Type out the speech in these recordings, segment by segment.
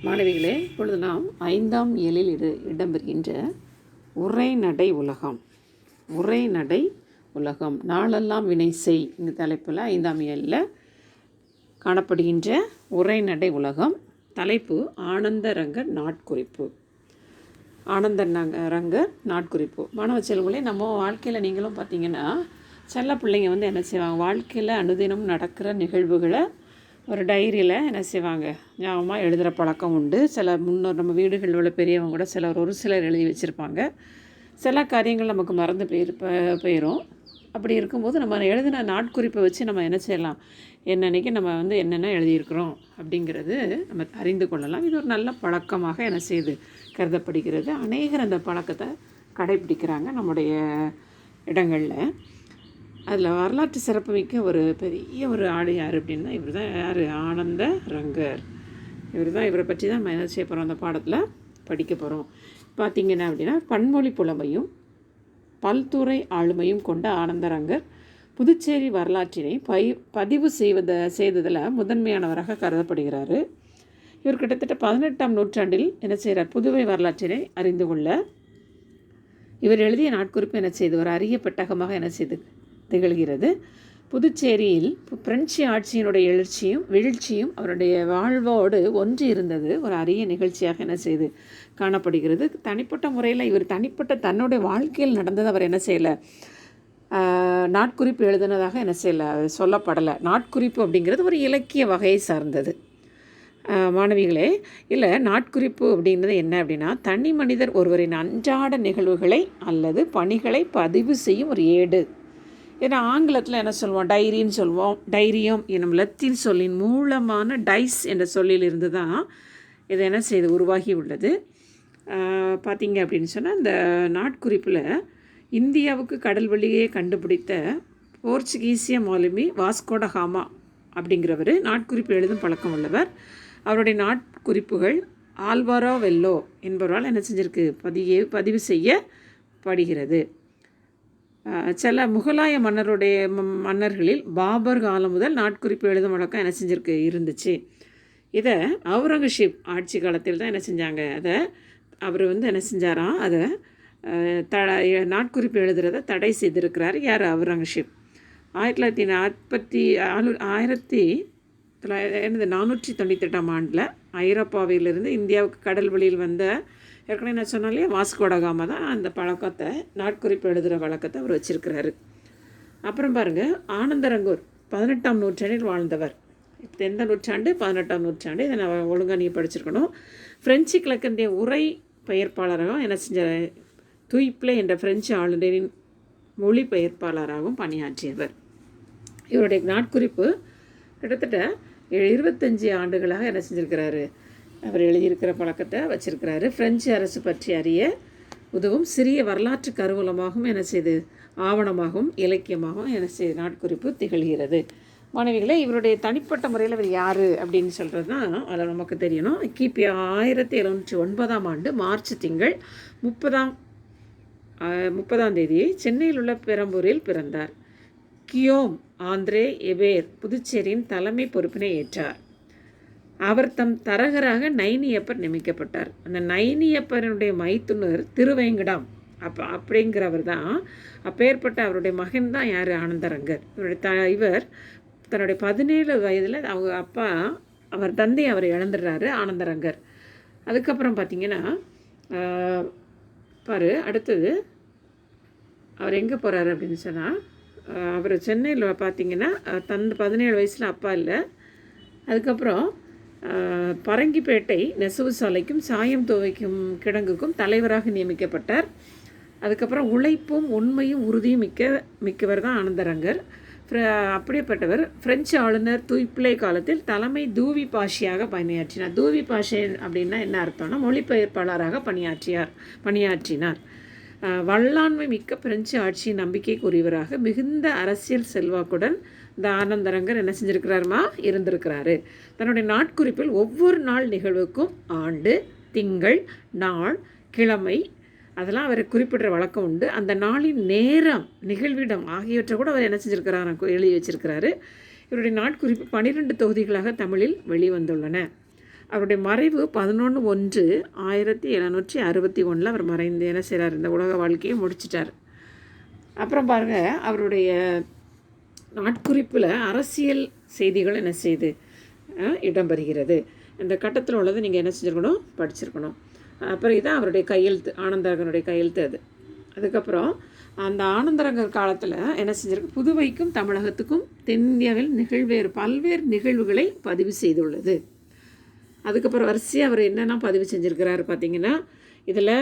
மாணவிகளே, இப்பொழுது நாம் 5ஆம் இயலில் இடம்பெறுகின்ற உரைநடை உலகம். உரைநடை உலகம் நாளெல்லாம் வினை செய் இந்த தலைப்பில் 5ஆம் இயலில் காணப்படுகின்ற உரைநடை உலகம். தலைப்பு ஆனந்தரங்கர் நாட்குறிப்பு. ஆனந்தரங்கர் நாட்குறிப்பு. மாணவ செல்வங்களே, நம்ம வாழ்க்கையில் நீங்களும் பார்த்தீங்கன்னா சில பிள்ளைங்க என்ன செய்வாங்க, வாழ்க்கையில் அனுதினம் நடக்கிற நிகழ்வுகளை ஒரு டைரியில் என்ன செய்வாங்க, ஞாபகமாக எழுதுகிற பழக்கம் உண்டு. சில முன்னோர் நம்ம வீடுகளில் உள்ள பெரியவங்க கூட ஒரு சிலர் எழுதி வச்சுருப்பாங்க. சில காரியங்கள் நமக்கு மறந்து போயிடும். அப்படி இருக்கும்போது நம்ம எழுதின நாட்குறிப்பை வச்சு நம்ம என்ன செய்யலாம், என்னன்னைக்கு நம்ம என்னென்ன எழுதியிருக்கிறோம் அப்படிங்கிறது நம்ம அறிந்து கொள்ளலாம். இது ஒரு நல்ல பழக்கமாக என்ன செய்து கருதப்படுகிறது. அநேகர் அந்த பழக்கத்தை கடைப்பிடிக்கிறாங்க நம்முடைய இடங்களில். அதில் வரலாற்று சிறப்புமிக்க ஒரு பெரிய ஒரு ஆள் யார் அப்படின்னா இவர் தான். யார்? ஆனந்தரங்கர். இவரை பற்றி தான் நம்ம என்ன செய்ய போகிறோம், அந்த பாடத்தில் படிக்க போகிறோம். பார்த்திங்கன்னா அப்படின்னா பன்மொழி புலமையும் பல்துறை ஆளுமையும் கொண்ட ஆனந்தரங்கர் புதுச்சேரி வரலாற்றினை பதிவு செய்ததில் முதன்மையானவராக கருதப்படுகிறார். இவர் கிட்டத்தட்ட 18ஆம் நூற்றாண்டில் என்ன செய்கிறார், புதுவை வரலாற்றினை அறிந்து கொள்ள இவர் எழுதிய நாட்குறிப்பு என்ன செய்து ஒரு அரிய பெட்டகமாக என்ன செய்து திகழ்கிறது. புதுச்சேரியில் பிரெஞ்சு ஆட்சியினுடைய வீழ்ச்சியும் அவருடைய வாழ்வோடு ஒன்று இருந்தது ஒரு அரிய நிகழ்ச்சியாக என்ன செய்து காணப்படுகிறது. தனிப்பட்ட முறையில் இவர் தன்னுடைய வாழ்க்கையில் நடந்தது அவர் என்ன செய்யலை, நாட்குறிப்பு எழுதினதாக என்ன செய்யலை, சொல்லப்படலை. நாட்குறிப்பு அப்படிங்கிறது ஒரு இலக்கிய வகையை சார்ந்தது. மாணவிகளே, இல்லை, நாட்குறிப்பு அப்படின்றது என்ன அப்படின்னா தனி மனிதர் ஒருவரின் அன்றாட நிகழ்வுகளை அல்லது பணிகளை பதிவு செய்யும் ஒரு ஏடு. ஏன்னா ஆங்கிலத்தில் என்ன சொல்லுவோம், டைரின்னு சொல்லுவோம். டைரியம் எனும் லத்தீன் சொல்லின் மூலமான டைஸ் என்ற சொல்லிலிருந்து தான் இது என்ன செய்து உருவாகி உள்ளது. பார்த்திங்க அப்படின்னு சொன்னால் இந்த நாட்குறிப்பில் இந்தியாவுக்கு கடல் வழியே கண்டுபிடித்த போர்ச்சுகீசிய மாலுமி வாஸ்கோட காமா அப்படிங்கிறவர் நாட்குறிப்பு எழுதும் பழக்கம் உள்ளவர். அவருடைய நாட்குறிப்புகள் ஆல்வாரோ வெல்லோ என்பவரால் என்ன செஞ்சிருக்கு, பதிவு செய்யப்படுகிறது. சில முகலாய மன்னர்களில் பாபர் காலம் முதல் நாட்குறிப்பு எழுதும் வழக்கம் என்ன செஞ்சிருக்கு இருந்துச்சு. இதை அவுரங்கசீப் ஆட்சி காலத்தில் தான் என்ன செஞ்சாங்க, அதை அவர் என்ன செஞ்சாராம், அதை நாட்குறிப்பு எழுதுறதை தடை செய்திருக்கிறார். யார்? அவுரங்கசீப். 1498ஆம் ஆண்டில் ஐரோப்பாவிலிருந்து இந்தியாவுக்கு கடல் வழியில் வந்த, ஏற்கனவே நான் சொன்னாலே வாஸ்கோட காமா தான் அந்த பழக்கத்தை, நாட்குறிப்பு எழுதுகிற வழக்கத்தை அவர் வச்சுருக்கிறாரு. அப்புறம் பாருங்கள், ஆனந்தரங்கர் 18ஆம் நூற்றாண்டில் வாழ்ந்தவர். இப்போ எந்த நூற்றாண்டு? 18ஆம் நூற்றாண்டு. இதை நான் ஒழுங்காக நீங்கள் படிச்சிருக்கணும். பிரெஞ்சு கிழக்கிந்திய உரை பெயர்ப்பாளராகவும் என்ன செஞ்சார், துய்ப்ளே என்ற பிரெஞ்சு ஆளுநரின் மொழிபெயர்ப்பாளராகவும் பணியாற்றியவர். இவருடைய நாட்குறிப்பு கிட்டத்தட்ட 25 ஆண்டுகளாக என்ன செஞ்சுருக்கிறாரு, அவர் எழுதியிருக்கிற பழக்கத்தை வச்சிருக்கிறாரு. பிரெஞ்சு அரசு பற்றி அறிய உதவும் சிறிய வரலாற்று கருவூலமாகவும் என்ன செய்து, ஆவணமாகவும் இலக்கியமாகவும் என்ன செய்து நாட்குறிப்பு திகழ்கிறது. மாணவிகளை, இவருடைய தனிப்பட்ட முறையில் இவர் யார் அப்படின்னு சொல்கிறது தான் அதில் நமக்கு தெரியணும். கிபி 1709ஆம் ஆண்டு மார்ச் திங்கள் 30ஆம் தேதியை சென்னையில் உள்ள பெரம்பூரில் பிறந்தார். கியோம் ஆந்திரே எபேர் புதுச்சேரியின் தலைமை பொறுப்பினை ஏற்றார். அவர் தம் தரகராக நைனியப்பர் நியமிக்கப்பட்டார். அந்த நைனியப்பருடைய மைத்துனர் திருவேங்கடம் அப்படிங்கிறவர் தான். அப்பேற்பட்ட அவருடைய மகன் தான் யார், ஆனந்தரங்கர். இவர் தன்னுடைய 17 வயதில் அவர் தந்தை அவரை இழந்துடுறாரு ஆனந்தரங்கர். அதுக்கப்புறம் பார்த்திங்கன்னா அடுத்தது அவர் எங்கே போகிறாரு அப்படின்னு சொன்னால், அவர் சென்னையில் பார்த்திங்கன்னா 17 வயசில் அப்பா இல்லை. அதுக்கப்புறம் பரங்கிப்பேட்டை நெசவு சாலைக்கும் சாயம் துவைக்கும் கிடங்குக்கும் தலைவராக நியமிக்கப்பட்டார். அதுக்கப்புறம் உழைப்பும் உண்மையும் உறுதியும் மிக்கவர் தான் ஆனந்தரங்கர். அப்படியேப்பட்டவர் பிரெஞ்சு ஆளுநர் துய்ப்ளே காலத்தில் தலைமை தூவி பாஷியாக பணியாற்றினார். தூவி பாஷை அப்படின்னா என்ன அர்த்தம்னா மொழிபெயர்ப்பாளராக பணியாற்றினார். வல்லாண்மை மிக்க பிரெஞ்சு ஆட்சியின் நம்பிக்கைக்குரியவராக மிகுந்த அரசியல் செல்வாக்குடன் இந்த ஆனந்தரங்கர் என்ன செஞ்சுருக்கிறாருமா இருந்திருக்கிறாரு. தன்னுடைய நாட்குறிப்பில் ஒவ்வொரு நாள் நிகழ்வுக்கும் ஆண்டு, திங்கள், நாள், கிழமை அதெல்லாம் அவர் குறிப்பிடுற வழக்கம் உண்டு. அந்த நாளின் நேரம், நிகழ்விடம் ஆகியவற்றை கூட அவர் என்ன செஞ்சுருக்கிறார், எழுதி வச்சிருக்கிறாரு. இவருடைய நாட்குறிப்பு 12 தொகுதிகளாக தமிழில் வெளிவந்துள்ளன. அவருடைய மறைவு 11/1/1761 அவர் மறைந்து என்ன செய்கிறார், இந்த உலக வாழ்க்கையை முடிச்சிட்டார். அப்புறம் பாருங்கள், அவருடைய நாட்குறிப்பில் அரசியல் செய்திகள் என்ன செய்யுது இடம்பெறுகிறது. இந்த கட்டத்தில் உள்ளது நீங்கள் என்ன செஞ்சுருக்கணும், படிச்சிருக்கணும். அப்புறம் இதுதான் அவருடைய கையெழுத்து, ஆனந்தரங்கனுடைய கையெழுத்து அது. அதுக்கப்புறம் அந்த ஆனந்தரங்கர் காலத்தில் என்ன செஞ்சிருக்கு, புதுவைக்கும் தமிழகத்துக்கும் தென்னிந்தியாவில் பல்வேறு நிகழ்வுகளை பதிவு செய்துள்ளது. அதுக்கப்புறம் வரிசையாக அவர் என்னென்ன பதிவு செஞ்சுருக்கிறாரு பார்த்தீங்கன்னா, இதில்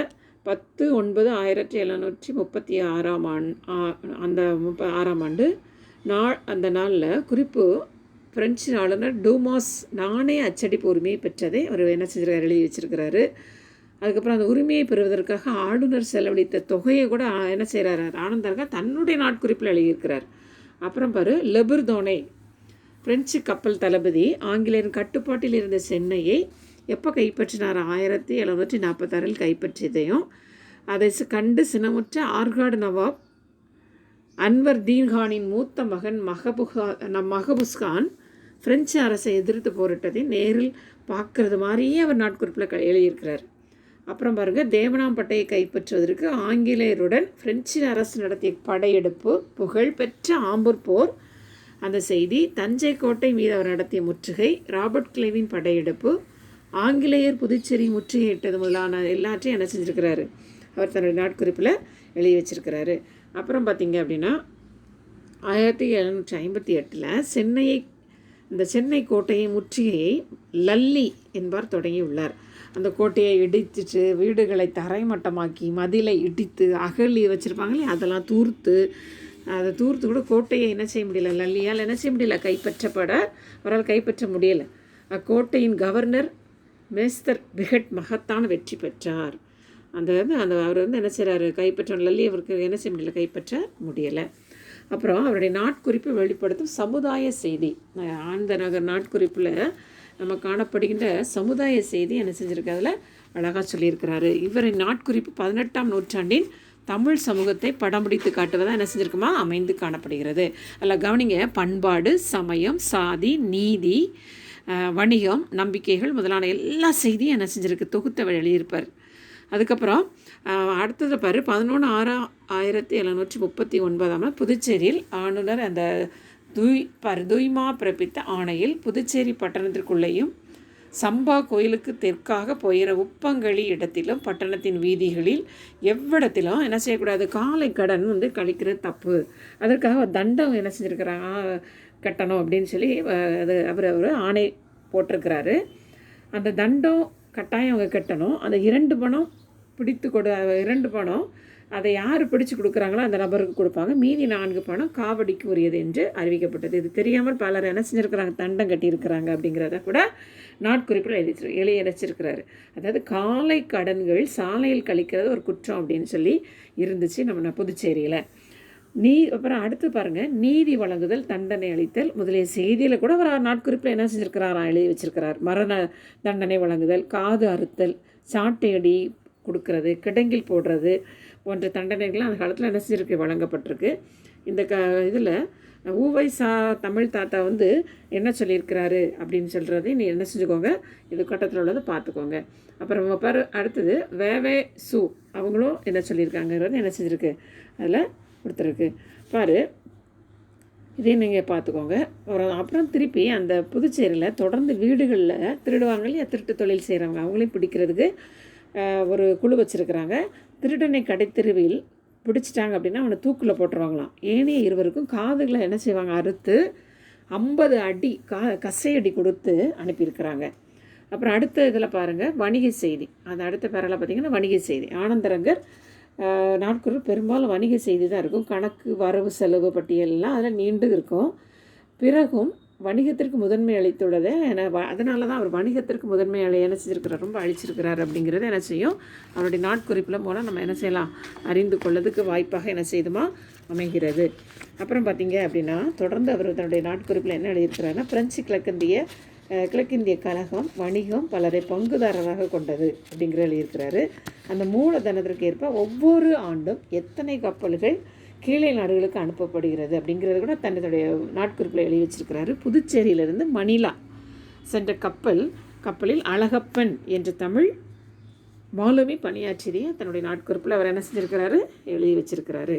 10/9/1736 அந்த நாளில் குறிப்பு பிரெஞ்சு ஆளுநர் டூமாஸ் நாணய அச்சடிப்பு உரிமையை பெற்றதை அவர் என்ன செஞ்சிருக்காரு, எழுதி வச்சிருக்கிறாரு. அதுக்கப்புறம் அந்த உரிமையை பெறுவதற்காக ஆளுநர் செலவழித்த தொகையை கூட என்ன செய்கிறாரு, ஆனந்தரங்கர் தன்னுடைய நாட்குறிப்பில் எழுதியிருக்கிறார். அப்புறம் லெபர்தோனே பிரெஞ்சு கப்பல் தளபதி ஆங்கிலேயரின் கட்டுப்பாட்டில் இருந்த சென்னையை எப்போ கைப்பற்றினார், 1746 கைப்பற்றியதையும் அதை கண்டு சினமுற்ற ஆர்காடு நவாப் அன்வர் தீன்கானின் மூத்த மகன் மகபுஸ்கான் பிரெஞ்சு அரசை எதிர்த்து போரிட்டதை நேரில் பார்க்கறது மாதிரியே அவர் நாட்குறிப்பில் எழுதியிருக்கிறார். அப்புறம் தேவனாம்பட்டையை கைப்பற்றுவதற்கு ஆங்கிலேயருடன் பிரெஞ்சு அரசு நடத்திய படையெடுப்பு, புகழ்பெற்ற ஆம்பூர் போர், அந்த செய்தி, தஞ்சை கோட்டை மீது அவர் நடத்திய முற்றுகை, ராபர்ட் கிளைவின் படையெடுப்பு, ஆங்கிலேயர் புதுச்சேரி முற்றுகையிட்டது முதலான எல்லாத்தையும் என்ன செஞ்சுருக்கிறாரு, அவர் தன்னுடைய நாட்குறிப்பில் எழுதி வச்சிருக்கிறாரு. அப்புறம் பார்த்திங்க அப்படின்னா 1758 சென்னை கோட்டையை முற்றுகையை லல்லி என்பார் தொடங்கியுள்ளார். அந்த கோட்டையை இடித்துட்டு வீடுகளை தரைமட்டமாக்கி மதிலை இடித்து அகழி வச்சுருப்பாங்களே அதெல்லாம் தூர்த்து கூட கோட்டையை என்ன செய்ய முடியல, லல்லியால் என்ன செய்ய முடியல, அவரால் கைப்பற்ற முடியலை. அக்கோட்டையின் கவர்னர் மேஸ்தர் பிகட் மகத்தான வெற்றி பெற்றார். அவர் என்ன செய்கிறாரு, லல்லி அவருக்கு என்ன செய்ய முடியல, கைப்பற்ற முடியலை. அப்புறம் அவருடைய நாட்குறிப்பு வெளிப்படுத்தும் சமுதாய செய்தி, ஆனந்தநகர் நாட்குறிப்பில் நம்ம காணப்படுகின்ற சமுதாய செய்தி என்ன செஞ்சுருக்கு, அதில் அழகாக சொல்லியிருக்கிறாரு. இவரின் நாட்குறிப்பு 18ஆம் நூற்றாண்டின் தமிழ் சமூகத்தை படம் பிடித்து காட்டுவதாக என்ன செஞ்சுருக்குமா, அமைந்து காணப்படுகிறது. அதில் கவனிங்க, பண்பாடு, சமயம், சாதி, நீதி, வணிகம், நம்பிக்கைகள் முதலான எல்லா செய்தியும் என்ன செஞ்சுருக்கு, தொகுத்த எழுதியிருப்பார். அதுக்கப்புறம் அடுத்தது 11/6/1739 புதுச்சேரியில் ஆளுநர் அந்த துய்மா பிறப்பித்த ஆணையில் புதுச்சேரி பட்டணத்திற்குள்ளேயும் சம்பா கோயிலுக்கு தெற்காக போயிற உப்பங்களி இடத்திலும் பட்டணத்தின் வீதிகளில் எவ்விடத்திலும் என்ன செய்யக்கூடாது, காலை கடன் கழிக்கிறது தப்பு, அதற்காக தண்டம் என்ன செஞ்சுருக்கிறாங்க, கட்டணும் அப்படின்னு சொல்லி அவர் ஆணை போட்டிருக்கிறாரு. அந்த தண்டம் கட்டாயம் அவங்க கட்டணும். அந்த 2 பணம் 2 பணம் அதை யார் பிடிச்சு கொடுக்குறாங்களோ அந்த நபருக்கு கொடுப்பாங்க. மீதி 4 பணம் காவடிக்கு உரியது என்று அறிவிக்கப்பட்டது. இது தெரியாமல் பலர் என்ன செஞ்சுருக்கிறாங்க, தண்டம் கட்டியிருக்கிறாங்க அப்படிங்கிறத கூட நாட்குறிப்பில் எழுதி வச்சிருக்கிறாரு. அதாவது காலை கடன்கள் சாலையில் கழிக்கிறது ஒரு குற்றம் அப்படின்னு சொல்லி இருந்துச்சு நம்ம புதுச்சேரியில். அப்புறம் அடுத்து பாருங்கள், நீதி வழங்குதல், தண்டனை அளித்தல் முதலிய செய்தியில் கூட அவர் நாட்குறிப்பில் என்ன செஞ்சுருக்கிறாரா, எழுதி வச்சிருக்கிறார். மரண தண்டனை வழங்குதல், காது அறுத்தல், சாட்டையடி கொடுக்கறது, கிடங்கில் போடுறது போன்ற தண்டனைகள்லாம் அந்த காலத்தில் என்ன செஞ்சுருக்கு, வழங்கப்பட்டிருக்கு. இந்த இதில் ஊவைசா தமிழ் தாத்தா என்ன சொல்லியிருக்கிறாரு அப்படின்னு சொல்கிறது நீ என்ன செஞ்சுக்கோங்க, இது கட்டத்தில் உள்ளதை பார்த்துக்கோங்க. அப்புறம் அடுத்தது வேவே சு அவங்களும் என்ன சொல்லியிருக்காங்கிறது என்ன செஞ்சுருக்கு, அதில் கொடுத்துருக்கு பாரு, இதையும் நீங்கள் பார்த்துக்கோங்க. அப்புறம் திருப்பி அந்த புதுச்சேரியில் தொடர்ந்து வீடுகளில் திருடுவாங்க இல்லையா, திருட்டு தொழில் செய்கிறவங்க அவங்களையும் பிடிக்கிறதுக்கு ஒரு குழு வச்சுருக்கிறாங்க. திருடனை கடைத்தெருவில் பிடிச்சிட்டாங்க அப்படின்னா அவனை தூக்கில் போட்டுருவாங்களாம். ஏனைய 2 காதுகளை என்ன செய்வாங்க, அறுத்து 50 அடி கசையடி கொடுத்து அனுப்பியிருக்கிறாங்க. அப்புறம் அடுத்த இதில் பாருங்கள், வணிக செய்தி. அந்த அடுத்த பேரில் பார்த்திங்கன்னா வணிக செய்தி. ஆனந்தரங்கர் நாட்குறிப்பு பெரும்பாலும் வணிக செய்தி தான் இருக்கும். கணக்கு, வரவு செலவு பட்டியல்லாம் அதில் நீண்டு இருக்கும். பிறகும் வணிகத்திற்கு முதன்மை அளித்துள்ளதை அதனால தான் அவர் வணிகத்திற்கு முதன்மை என்ன செஞ்சுருக்கிறார், ரொம்ப அழிச்சிருக்கிறார் அப்படிங்கிறது என்ன செய்யும், அவருடைய நாட்குறிப்பில் மூலம் நம்ம என்ன செய்யலாம், அறிந்து கொள்ளதுக்கு வாய்ப்பாக என்ன செய்துமா அமைகிறது. அப்புறம் பார்த்திங்க அப்படின்னா தொடர்ந்து அவர் தன்னுடைய நாட்குறிப்பில் என்ன எழுதியிருக்கிறாருன்னா, பிரெஞ்சு கிழக்கிந்திய கழகம் வணிகம் பலரை பங்குதாரராக கொண்டது அப்படிங்கிற எழுதியிருக்கிறாரு. அந்த மூலதனத்திற்கு ஏற்ப ஒவ்வொரு ஆண்டும் எத்தனை கப்பல்கள் கீழே நாடுகளுக்கு அனுப்பப்படுகிறது அப்படிங்கிறது கூட தன்னுடைய நாட்குறிப்பில் எழுதி வச்சிருக்கிறாரு. புதுச்சேரியிலிருந்து மணிலா சென்ற கப்பல் கப்பலில் அழகப்பன் என்ற தமிழ் மாலுமி பணியாற்றிய தன்னுடைய நாட்குறிப்பில் அவர் என்ன செஞ்சுருக்கிறாரு, எழுதி வச்சிருக்கிறாரு.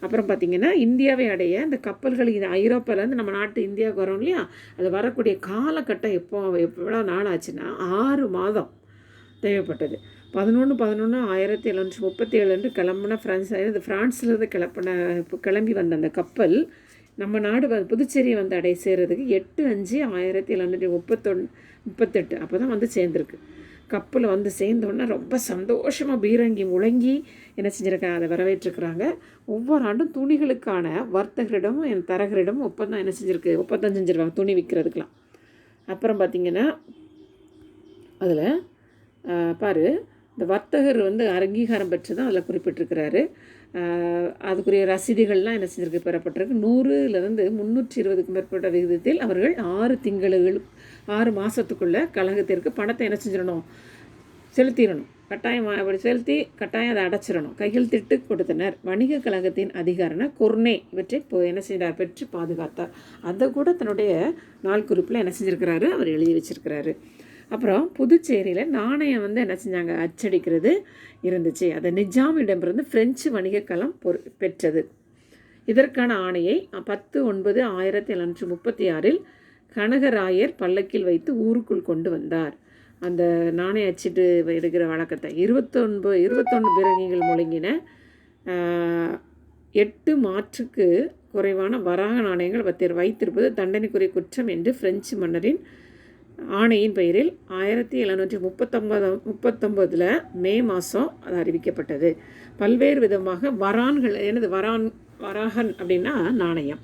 அப்புறம் பார்த்திங்கன்னா இந்தியாவை அடைய இந்த கப்பல்கள் இது ஐரோப்பாவிலேருந்து நம்ம நாட்டு இந்தியாவுக்கு வரோம் இல்லையா, அது வரக்கூடிய காலகட்டம் எவ்வளோ நாள் ஆச்சுன்னா 6 மாதம் தேவைப்பட்டது. 11/11/1737 கிளம்புன ஃப்ரான்ஸ்லேருந்து கிளம்பி வந்த அந்த கப்பல் நம்ம நாடு புதுச்சேரியை வந்து சேர்கிறதுக்கு 8/5/1738 அப்போ தான் வந்து சேர்ந்துருக்கு. கப்பலை வந்து சேர்ந்தோன்னா ரொம்ப சந்தோஷமாக பீரங்கி முழங்கி என்ன செஞ்சுருக்காங்க, அதை வரவேற்றுக்கிறாங்க. ஒவ்வொரு ஆண்டும் துணிகளுக்கான வர்த்தகரிடமும் தரகரிடமும் ஒப்பந்தம் செஞ்சுருவாங்க துணி விற்கிறதுக்கெலாம். அப்புறம் பார்த்திங்கன்னா அதில் இந்த வர்த்தகர் வந்து அங்கீகாரம் பெற்று தான் அதில் குறிப்பிட்டிருக்கிறாரு. அதுக்குரிய ரசீதுகள்லாம் என்ன செஞ்சுருக்கு, பெறப்பட்டிருக்கு. 100லேருந்து 320க்கும் மேற்பட்ட விகிதத்தில் அவர்கள் 6 மாதத்துக்குள்ளே கழகத்திற்கு பணத்தை என்ன செஞ்சிடணும், செலுத்திடணும். கட்டாயம் அப்படி செலுத்தி கட்டாயம் அதை அடைச்சிடணும். கையெழுத்திட்டு கொடுத்தனர். வணிக கழகத்தின் அதிகாரன கொர்னே இவற்றை என்ன செய்தார், பெற்று பாதுகாத்தார். அதை கூட தன்னுடைய நாள் குறிப்பில் என்ன செஞ்சுருக்கிறாரு, அவர் எழுதி வச்சிருக்கிறாரு. அப்புறம் புதுச்சேரியில் நாணயம் வந்து என்ன செஞ்சாங்க, அச்சடிக்கிறது இருந்துச்சு. அதை நிஜாமிடமிருந்து பிரெஞ்சு வணிக களம் பெற்றது. இதற்கான ஆணையை 10/9/1736 கனகராயர் பல்லக்கில் வைத்து ஊருக்குள் கொண்டு வந்தார். அந்த நாணய அச்சிட்டு எடுக்கிற வழக்கத்தை 21 பிரங்கிகள் முழங்கின. 8 மாற்றுக்கு குறைவான வராக நாணயங்கள் வைத்திருப்பது தண்டனைக்குரிய குற்றம் என்று பிரெஞ்சு மன்னரின் ஆணையின் பெயரில் 1739 மே மாதம் அது அறிவிக்கப்பட்டது. பல்வேறு விதமாக வரான்கள், வராகன் அப்படின்னா நாணயம்,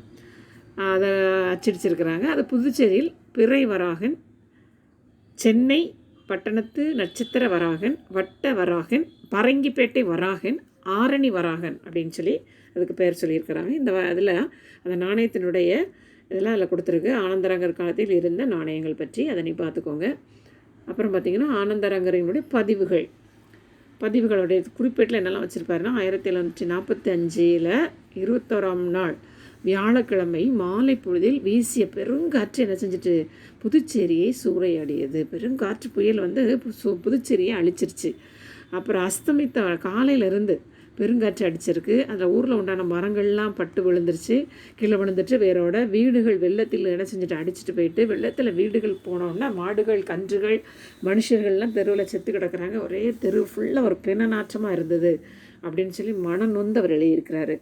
அதை அச்சடிச்சிருக்கிறாங்க. அது புதுச்சேரியில் பிறை வராகன், சென்னை பட்டணத்து நட்சத்திர வராகன், வட்ட வராகன், பரங்கிப்பேட்டை வராகன், ஆரணி வராகன் அப்படின்னு சொல்லி அதுக்கு பேர் சொல்லியிருக்கிறாங்க. அதில் அந்த நாணயத்தினுடைய இதெல்லாம் அதில் கொடுத்துருக்கு. ஆனந்தரங்கர் காலத்தில் இருந்த நாணயங்கள் பற்றி அதனை பார்த்துக்கோங்க. அப்புறம் பார்த்திங்கன்னா ஆனந்தரங்கரினுடைய பதிவுகளுடைய குறிப்பேட்டில் என்னெல்லாம் வச்சுருப்பாருன்னா 1745 21ஆம் நாள் வியாழக்கிழமை மாலை பொழுதில் வீசிய பெருங்காற்று என்ன செஞ்சுட்டு புதுச்சேரியை சூறையாடியது. பெருங்காற்று புயல் வந்து புதுச்சேரியை அழிச்சிருச்சு. அப்புறம் அஸ்தமித்த காலையிலேருந்து பெருங்காற்று அடிச்சிருக்கு. அதில் ஊரில் உண்டான மரங்கள்லாம் பட்டு விழுந்துருச்சு, கீழே விழுந்துட்டு வேரோட வீடுகள் வெள்ளத்தில் என்ன செஞ்சுட்டு அடிச்சுட்டு போயிட்டு, வெள்ளத்தில் வீடுகள் போனோன்னா மாடுகள் கன்றுகள் மனுஷர்கள்லாம் தெருவில் செத்து கிடக்கிறாங்க. ஒரே தெரு ஃபுல்லாக ஒரு பிணநாற்றமாக இருந்தது அப்படின்னு சொல்லி மனம் நொந்து அவர் எழுதியிருக்கிறாரு.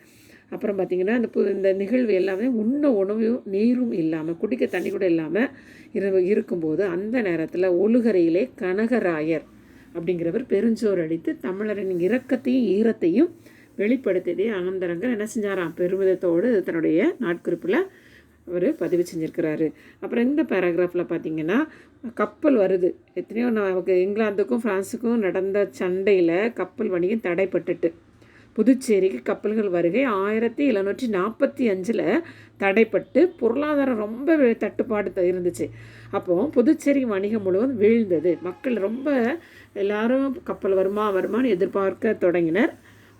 அப்புறம் பார்த்திங்கன்னா இந்த நிகழ்வு எல்லாமே உண்ண உணவும் நீரும் இல்லாமல், குடிக்க தண்ணி கூட இல்லாமல் இருக்கும்போது அந்த நேரத்தில் ஒழுகரையிலே கனகராயர் அப்படிங்கிறவர் பெருஞ்சோர் அடித்து தமிழரின் இரக்கத்தையும் ஈரத்தையும் வெளிப்படுத்தியதே ஆனந்தரங்கர் என்ன செஞ்சாராம், பெருமிதத்தோடு தன்னுடைய நாட்குறிப்பில் அவர் பதிவு செஞ்சுருக்கிறாரு. அப்புறம் இந்த பேராகிராஃபில் பார்த்திங்கன்னா கப்பல் வருது. எத்தனையோ நமக்கு இங்கிலாந்துக்கும் ஃப்ரான்ஸுக்கும் நடந்த சண்டையில் கப்பல் வணிகம் தடைப்பட்டுட்டு புதுச்சேரிக்கு கப்பல்கள் வருகை 1745 தடைப்பட்டு பொருளாதாரம் ரொம்ப தட்டுப்பாடு இருந்துச்சு. அப்போது புதுச்சேரி வணிகம் முழுவதும் வீழ்ந்தது. மக்கள் ரொம்ப எல்லாரும் கப்பல் வருமானு எதிர்பார்க்க தொடங்கினர்.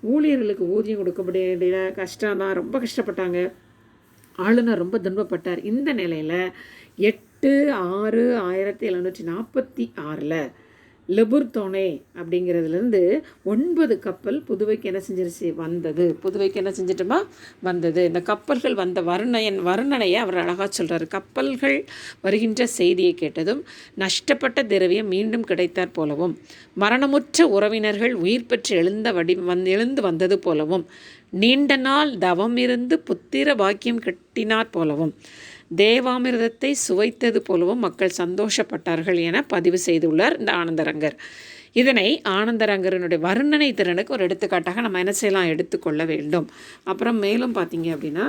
ஊழியர்களுக்கு ஊதியம் கொடுக்க முடியல, கஷ்டம்தான், ரொம்ப கஷ்டப்பட்டாங்க. ஆளுநர் ரொம்ப துன்பப்பட்டார். இந்த நிலையில் 8/6/1746 லெபுர்தோனே அப்படிங்கிறதுலேருந்து 9 கப்பல் புதுவைக்கு என்ன செஞ்சிருச்சு வந்தது. இந்த கப்பல்கள் வந்த வர்ணனையை அவர் அழகாக சொல்கிறார். கப்பல்கள் வருகின்ற செய்தியை கேட்டதும் நஷ்டப்பட்ட திரவியம் மீண்டும் கிடைத்தார் போலவும், மரணமுற்ற உறவினர்கள் உயிர் பெற்று எழுந்து வந்தது போலவும், நீண்ட நாள் தவம் இருந்து புத்திர பாக்கியம் கட்டினார் போலவும், தேவாமிர்தத்தை சுவைத்தது போலவும் மக்கள் சந்தோஷப்பட்டார்கள் என பதிவு செய்துள்ளார் இந்த ஆனந்தரங்கர். இதனை ஆனந்தரங்கரனுடைய வர்ணனை திறனுக்கு ஒரு எடுத்துக்காட்டாக நம்ம என்ன செய்யலாம், எடுத்துக்கொள்ள வேண்டும். அப்புறம் மேலும் பார்த்தீங்க அப்படின்னா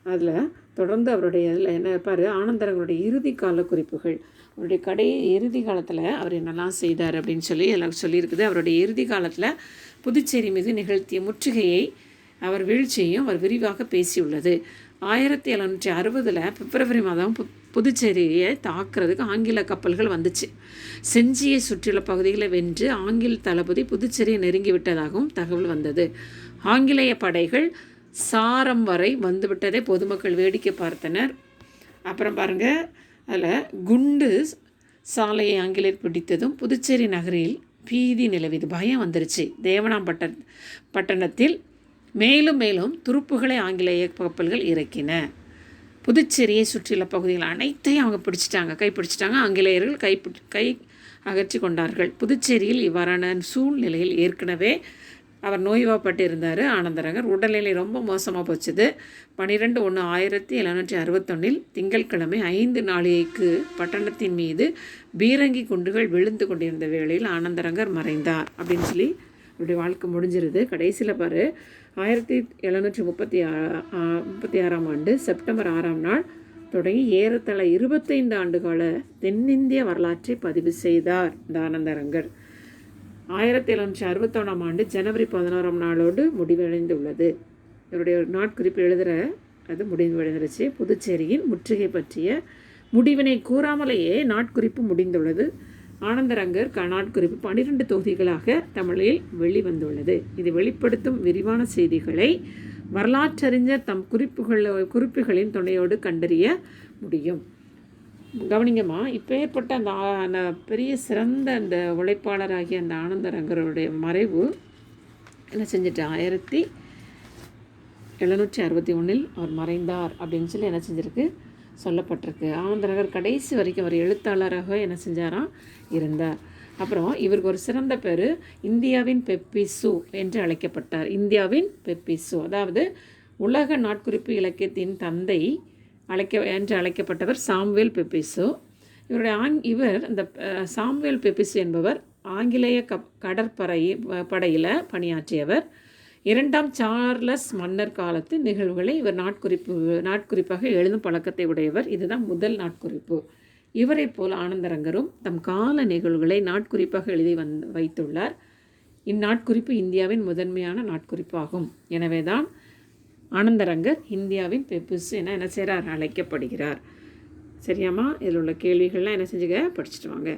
அதில் தொடர்ந்து அவருடைய இதில் என்ன இருப்பார், ஆனந்தரங்கருடைய இறுதி கால குறிப்புகள், அவருடைய இறுதி காலத்தில் அவர் என்னெல்லாம் செய்தார் அப்படின்னு சொல்லி எல்லாம் சொல்லியிருக்குது. அவருடைய இறுதி காலத்தில் புதுச்சேரி மீது நிகழ்த்திய முற்றுகையை அவர் வீழ்ச்சியையும் அவர் விரிவாக பேசியுள்ளது. 1760 பிப்ரவரி மாதம் புதுச்சேரியை தாக்குறதுக்கு ஆங்கில கப்பல்கள் வந்துச்சு. செஞ்சியை சுற்றியுள்ள பகுதிகளை வென்று ஆங்கில தளபதி புதுச்சேரியை நெருங்கிவிட்டதாகவும் தகவல் வந்தது. ஆங்கிலேய படைகள் சாரம் வரை வந்துவிட்டதை பொதுமக்கள் வேடிக்கை பார்த்தனர். அப்புறம் பாருங்கள், அதில் குண்டு சாலையை ஆங்கிலேயர் பிடித்ததும் புதுச்சேரி நகரில் பீதி நிலவிது, பயம் வந்துருச்சு. பட்டணத்தில் மேலும் மேலும் துருப்புகளை ஆங்கிலேய கப்பல்கள் இறக்கின. புதுச்சேரியை சுற்றியுள்ள பகுதிகள் அனைத்தையும் அவங்க கைப்பிடிச்சிட்டாங்க. ஆங்கிலேயர்கள் கை அகற்றி கொண்டார்கள். புதுச்சேரியில் இவ்வாறான சூழ்நிலையில் ஏற்கனவே அவர் நோய்வாய்ப்பட்டு இருந்தார். ஆனந்தரங்கர் உடல்நிலை ரொம்ப மோசமாக போச்சுது. 12/1/1761 திங்கட்கிழமை 5 நாழிகைக்கு பட்டணத்தின் மீது பீரங்கி குண்டுகள் விழுந்து கொண்டிருந்த வேளையில் ஆனந்தரங்கர் மறைந்தார் அப்படின்னு சொல்லி அவருடைய வாழ்க்கை முடிஞ்சிருது. கடைசியில் பாரு 1736ஆம் ஆண்டு செப்டம்பர் 6ஆம் நாள் தொடங்கி ஏறத்தழ 25 ஆண்டுகால தென்னிந்திய வரலாற்றை பதிவு செய்தார் இந்த ஆனந்தரங்கர். 1761ஆம் ஆண்டு ஜனவரி 11ஆம் நாளோடு முடிவடைந்துள்ளது. இவருடைய நாட்குறிப்பு எழுதுகிற அது முடிவடைந்துருச்சு. புதுச்சேரியின் முற்றுகை பற்றிய முடிவினை கூறாமலேயே நாட்குறிப்பு முடிந்துள்ளது. ஆனந்தரங்கர் நாட்குறிப்பு 12 தொகுதிகளாக தமிழில் வெளிவந்துள்ளது. இது வெளிப்படுத்தும் விரிவான செய்திகளை வரலாற்றறிஞர் தம் குறிப்புகளின் துணையோடு கண்டறிய முடியும். கவனிங்கம்மா, இப்போ ஏற்பட்ட அந்த பெரிய சிறந்த அந்த உழைப்பாளராகிய அந்த ஆனந்தரங்கருடைய மறைவு என்ன செஞ்சுட்டு 1761 அவர் மறைந்தார் அப்படின்னு சொல்லி என்ன செஞ்சுருக்கு சொல்லப்பட்டிருக்கு. ஆனந்தரங்கர் கடைசி வரைக்கும் அவர் எழுத்தாளராக என்ன செஞ்சாராம் இருந்தார். அப்புறம் இவருக்கு ஒரு சிறந்த பேர் இந்தியாவின் பெப்பிசு என்று அழைக்கப்பட்டார். இந்தியாவின் பெப்பிசு, அதாவது உலக நாட்குறிப்பு இலக்கியத்தின் தந்தை என்று அழைக்கப்பட்டவர் சாமுவேல் பெப்பிசு. இவர் இந்த சாமுவேல் பெப்பிசு என்பவர் ஆங்கிலேய படையில் பணியாற்றியவர். 2ஆம் சார்லஸ் மன்னர் காலத்து நிகழ்வுகளை இவர் நாட்குறிப்பாக எழுதும் பழக்கத்தை உடையவர். இதுதான் முதல் நாட்குறிப்பு. இவரை போல் ஆனந்தரங்கரும் தம் கால நிகழ்வுகளை நாட்குறிப்பாக எழுதி வைத்துள்ளார். இந்நாட்குறிப்பு இந்தியாவின் முதன்மையான நாட்குறிப்பாகும். எனவே தான் ஆனந்தரங்கர் இந்தியாவின் பெப்பிசு என என்ன செய்கிறார் அழைக்கப்படுகிறார். சரியாம்மா? இதில் உள்ள கேள்விகள்லாம் என்ன செஞ்சுக்க படிச்சுட்டு வாங்க.